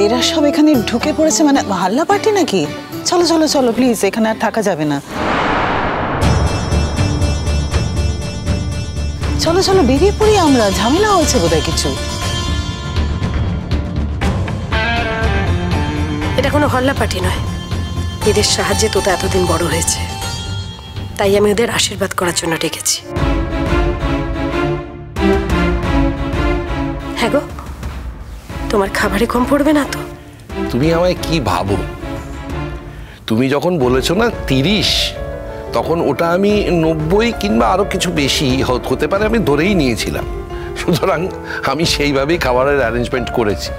এরা সব এখানে ঢুকে পড়েছে, মানে হাল্লা পার্টি নাকি? চলো চলো চলো প্লিজ, এখানে আর থাকা যাবে না। চলো চলো বেরিয়ে পড়ি আমরা, ঝামেলা হয়েছে বোধহয় কিছু। এটা কোনো হল্লা পার্টি নয়, এদের সাহায্যে তোতা এতদিন বড় হয়েছে, তাই আমি ওদের আশীর্বাদ করার জন্য ডেকেছি। হ্যাঁ গো, তোমার খাবারে কম পড়বে না তো? তুমি আমায় কি ভাবো? তুমি যখন বলেছো না 30, তখন ওটা আমি 90 কিংবা আরো কিছু বেশি হতে পারে আমি ধরেই নিয়েছিলাম। সুতরাং আমি সেইভাবেই খাবারের অ্যারেঞ্জমেন্ট করেছি।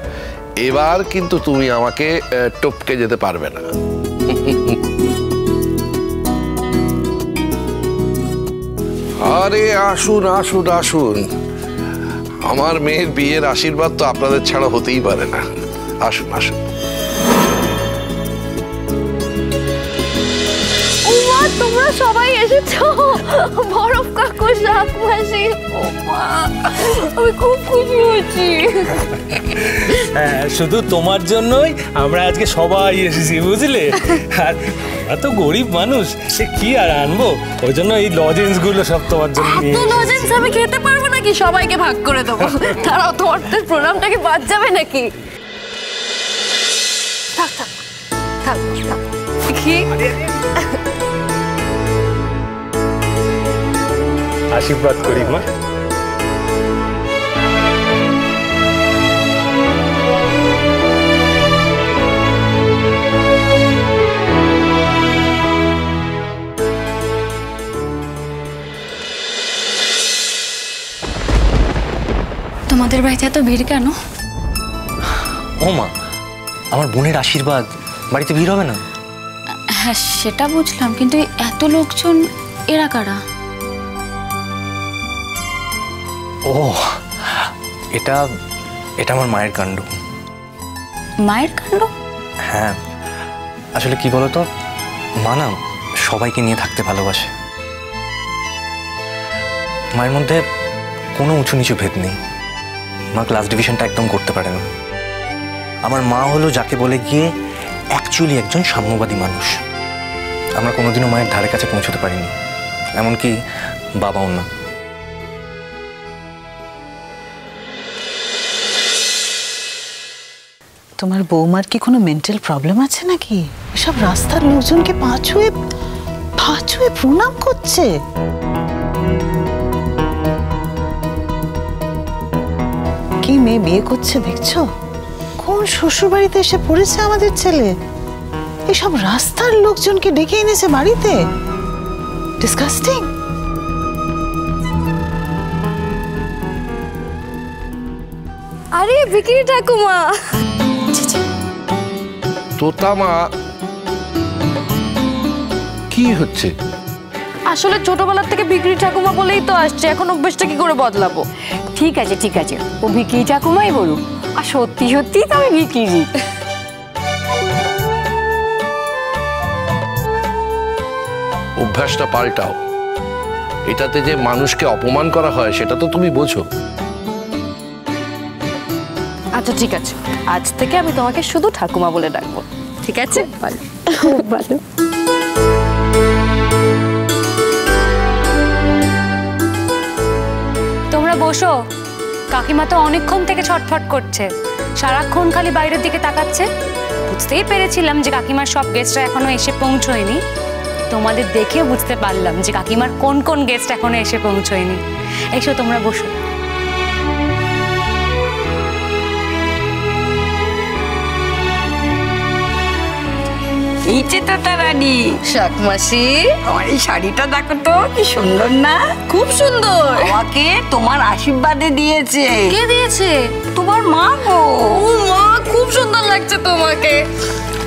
এবার কিন্তু তুমি আমাকে টপকে যেতে পারবে না। আরে আসুন আসুন আসুন, আমার মেয়ের বিয়ের আশীর্বাদ তো আপনাদের ছাড়া হতেই পারে না। আসুন আসুন। তোমরা সবাই এসেছো, বরফ কাকু, শাক মাসি, আমি খুব খুশি হয়েছি। হ্যাঁ, শুধু তোমার জন্যই আমরা আজকে সবাই এসেছি, বুঝলে? আর এত গরিব মানুষ, সে কি আর আনবো, ওই জন্য এই লজেন্স গুলো সব তোমার জন্য। লজেন্স আমি খেতে পারবো নাকি? সবাইকে ভাগ করে দেবো। তারাও তোমার প্রোগ্রামটাকে বাদ যাবে নাকি? থাক থাক থাক থাক। কি আশীর্বাদ করি মা। তোমাদের বাড়িতে এত ভিড় কেন? ও মা, আমার বোনের আশীর্বাদ, বাড়িতে ভিড় হবে না? হ্যাঁ সেটা বুঝলাম, কিন্তু এত লোকজন এরা কারা? ও, এটা এটা আমার মায়ের কাণ্ড। মায়ের কাণ্ড? হ্যাঁ, আসলে কি বলতো, মা না সবাইকে নিয়ে থাকতে ভালোবাসে। মায়ের মধ্যে কোনো উঁচু নিচু ভেদ নেই। মা ক্লাস ডিভিশনটা একদম করতে পারে না। আমার মা হলো যাকে বলে গিয়ে অ্যাকচুয়ালি একজন সাম্যবাদী মানুষ। আমরা কোনোদিনও মায়ের ধারে কাছে পৌঁছতে পারিনি, এমনকি বাবাও না। তোমার বৌমার কি কোনো মেন্টাল প্রবলেম আছে নাকি? এসব রাস্তার লোকজনকে পা ছুঁয়ে প্রণাম করছে। কি মেয়ে বিয়ে করছে দেখছো? কোন শ্বশুর বাড়িতে এসে পড়েছে আমাদের ছেলে? এসব রাস্তার লোকজনকে ডেকে এনেছে বাড়িতে। ডিসকাস্টিং। আরে বিক্রি ঠাকুমা। তোতা মা, কি হচ্ছে? আসলে ছোটবেলার থেকে বিক্রি ঠাকুমা বলেই তো আসছে, এখন অভ্যেসটা কি করে বদলাবো? ঠিক আছে ঠিক আছে, ও বিক্রি ঠাকুমাই বলুক। আর সত্যি সত্যি তো আমি বিক্রি। অভ্যাসটা পাল্টাও। এটাতে যে মানুষকে অপমান করা হয় সেটা তো তুমি বোঝো। আচ্ছা ঠিক আছে, আজ থেকে আমি তোমাকে শুধু ঠাকুমা বলে ডাকবো, ঠিক আছে? ভালো, খুব ভালো। তোমরা বসো। কাকিমা তো অনেকক্ষণ থেকে ছটফট করছে, সারাক্ষণ খালি বাইরের দিকে তাকাচ্ছে। বুঝতেই পেরেছিলাম যে কাকিমার সব গেস্টরা এখনো এসে পৌঁছয়নি। তোমাদের দেখে বুঝতে পারলাম যে কাকিমার কোন কোন গেস্ট এখনো এসে পৌঁছয়নি। এসো তোমরা বসো। এই যে তোতা রানী, শাক মাসি, আমার এই শাড়িটা দেখো তো কি সুন্দর না? খুব সুন্দর। আমাকে তোমার আশীর্বাদে দিয়েছে। কে দিয়েছে? তোমার মা গো। ও মা, খুব সুন্দর লাগছে তোমাকে।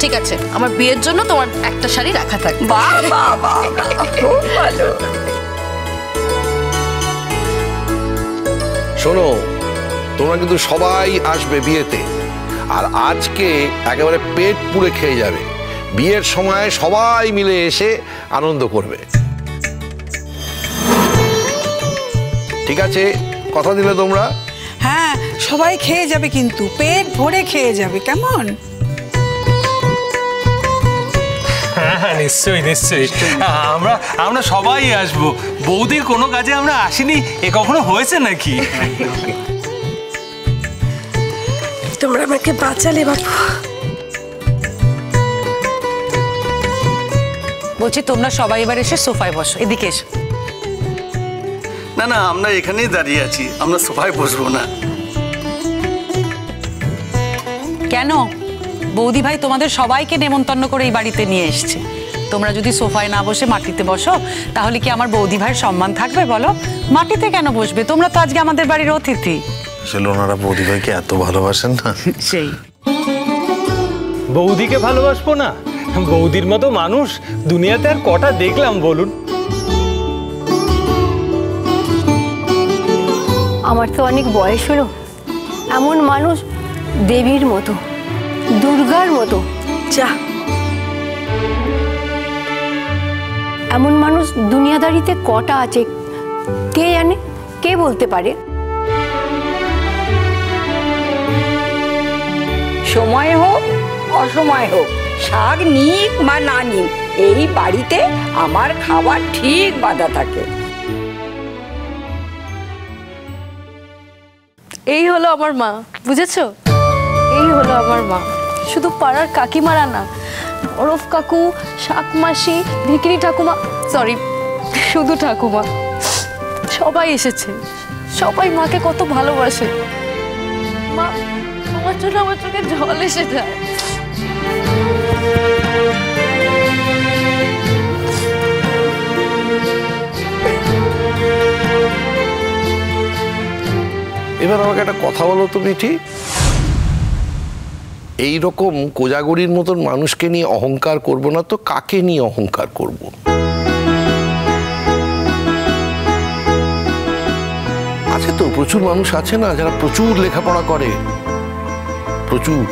ঠিক আছে, আমার বিয়ের জন্য তোমার একটা শাড়ি রাখা থাকবে। বাহ বাহ বাহ, খুব ভালো। শোনো, তোমরা কিন্তু সবাই আসবে বিয়েতে, আর আজকে একেবারে পেট পুড়ে খেয়ে যাবে। বিয়ের সময় সবাই মিলে এসে আনন্দ করবে, ঠিক আছে? কথা দিলে তোমরা? হ্যাঁ সবাই খেয়ে যাবে, কিন্তু পেট ভরে খেয়ে যাবে, কেমন? হ্যাঁ নিশ্চয়ই নিশ্চয়ই, আমরা সবাই আসবো। বৌদির কোনো কাজে আমরা আসিনি এ কখনো হয়েছে নাকি? তোমরা আমাকে বাঁচালে বাপু। বলছি তোমরা সবাই এবার এসে সোফায় বসো, এদিকে এসো। না না, আমরা এখানেই দাঁড়িয়ে আছি, আমরা সোফায় বসবো না। কেন? বৌদি ভাই তোমাদের সবাইকে নেমন্তন্ন করে এই বাড়িতে নিয়ে এসছে। তোমরা যদি সোফায় না বসে মাটিতে বসো তাহলে কি আমার বৌদি ভাইয়ের সম্মান থাকবে বলো? মাটিতে কেন বসবে? তোমরা তো আজকে আমাদের বাড়ির অতিথি। আসলে ওনারা বৌদি ভাইকে এত ভালোবাসেন না। সেই বৌদিকে ভালোবাসবো না? বৌদির মতো মানুষ দুনিয়াতে আর কটা দেখলাম বলুন? আমার তো অনেক বয়স হলো, এমন মানুষ দেবীর মতো, দুর্গার মতো, যা এমন মানুষ দুনিয়াদারিতে কটা আছে কে জানে, কে বলতে পারে? সময় হোক অসময় হোক, শাক নিক বা না নিক, এই বাড়িতে আমার খাবার ঠিক বাঁধা থাকে। এই হলো আমার মা, বুঝেছো? এই হলো আমার মা। শুধু পাড়ার কাকিমারা না, ওরফ কাকু, শাকমাসি, ভিকিরি ঠাকুমা, সরি শুধু ঠাকুমা, সবাই এসেছে। সবাই মাকে কত ভালোবাসে। মা, তোমার জন্য আমার চোখে জল এসে যায়। এবার আমাকে একটা কথা বলো তো মিঠি, এইরকম কোজাগরির মতন মানুষকে নিয়ে অহংকার করব না তো কাকে নিয়ে অহংকার করব? আছে তো প্রচুর মানুষ আছে না যারা প্রচুর লেখাপড়া করে, প্রচুর,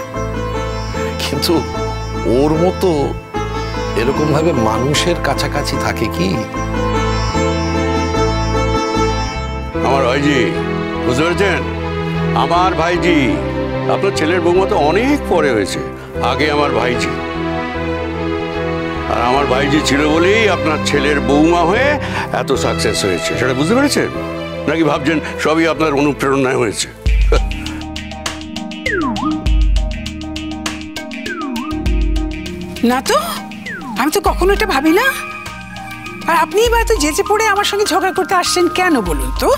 কিন্তু ওর মতো এরকম ভাবে মানুষের কাছাকাছি থাকে কি? আমার ভাইজি, বুঝতে পেরেছেন? আমার ভাইজি, আপনার ছেলের বৌমা তো অনেক পরে হয়েছে, আগে আমার ভাইজি। আর আমার ভাইজি ছিল বলেই আপনার ছেলের বৌমা হয়ে এত সাকসেস হয়েছে, সেটা বুঝতে পেরেছেন? নাকি ভাবছেন সবই আপনার অনুপ্রেরণায় হয়েছে? না তো, আমি তো কখনো এটা ভাবি না। আর আপনি এবার তো যেচে পড়ে আমার সঙ্গে ঝগড়া করতে আসছেন কেন বলুন তো?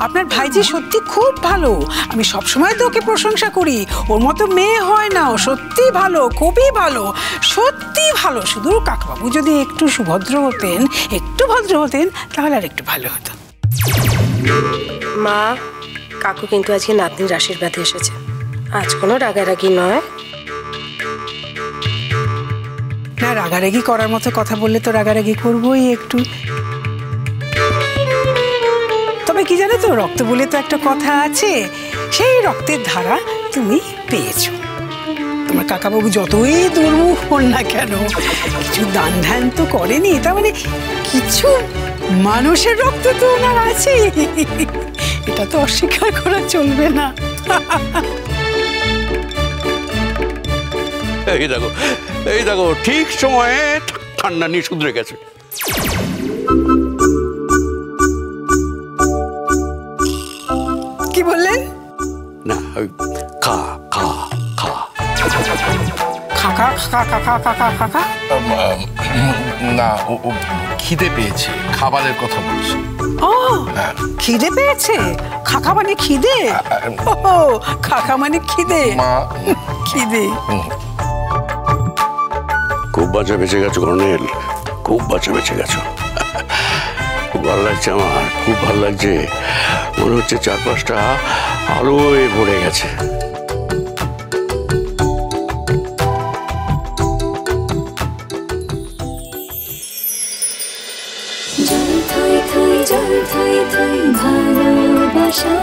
আপনার ভাইজি সত্যি খুব ভালো, আমি সবসময় তো ওকে প্রশংসা করি। ওর মতো মেয়ে হয় না, ও সত্যি ভালো, খুবই ভালো, সত্যি ভালো। শুধু কাকাবাবু যদি একটু সুভদ্র হতেন, একটু ভদ্র হতেন, তাহলে আর একটু ভালো হতো। মা, কাকু কিন্তু আজকে নাতনির আশীর্বাদে এসেছে, আজ কোনো রাগারাগি নয়। না, রাগারাগি করার মতো কথা বললে তো রাগারাগি করবোই একটু। তবে কি জানো তো, রক্ত বলে তো একটা কথা আছে, সেই রক্তের ধারা তুমি পেয়েছো। তোমার কাকাবাবু যতই দুর্মুখ হন না কেন, কিছু দান ধ্যান তো করেনি, তার মানে কিছু মানুষের রক্ত তো ওনার আছে, এটা তো অস্বীকার করা চলবে না। এই দেখো ঠিক সময়ে ঠান্ডা নিয়ে শুধরে গেছে। কি বললেন? না, খা খা খা খাকা খাকা খাকা খাকা খাকা। না, ও খিদে পেয়েছে, খাবারের কথা বলছে। ও, খিদে পেয়েছে? খাকা মানে খিদে? ও, খাকা মানে খিদে, খিদে। খুব বাঁচা বেঁচে গেছো কর্নেল, খুব বাঁচা বেঁচে গেছো। খুব ভালো লাগছে আমার, খুব ভালো লাগছে। মনে হচ্ছে চারপাশটা আলোয় ভরে গেছে। জল থই থই ভালোবাসা।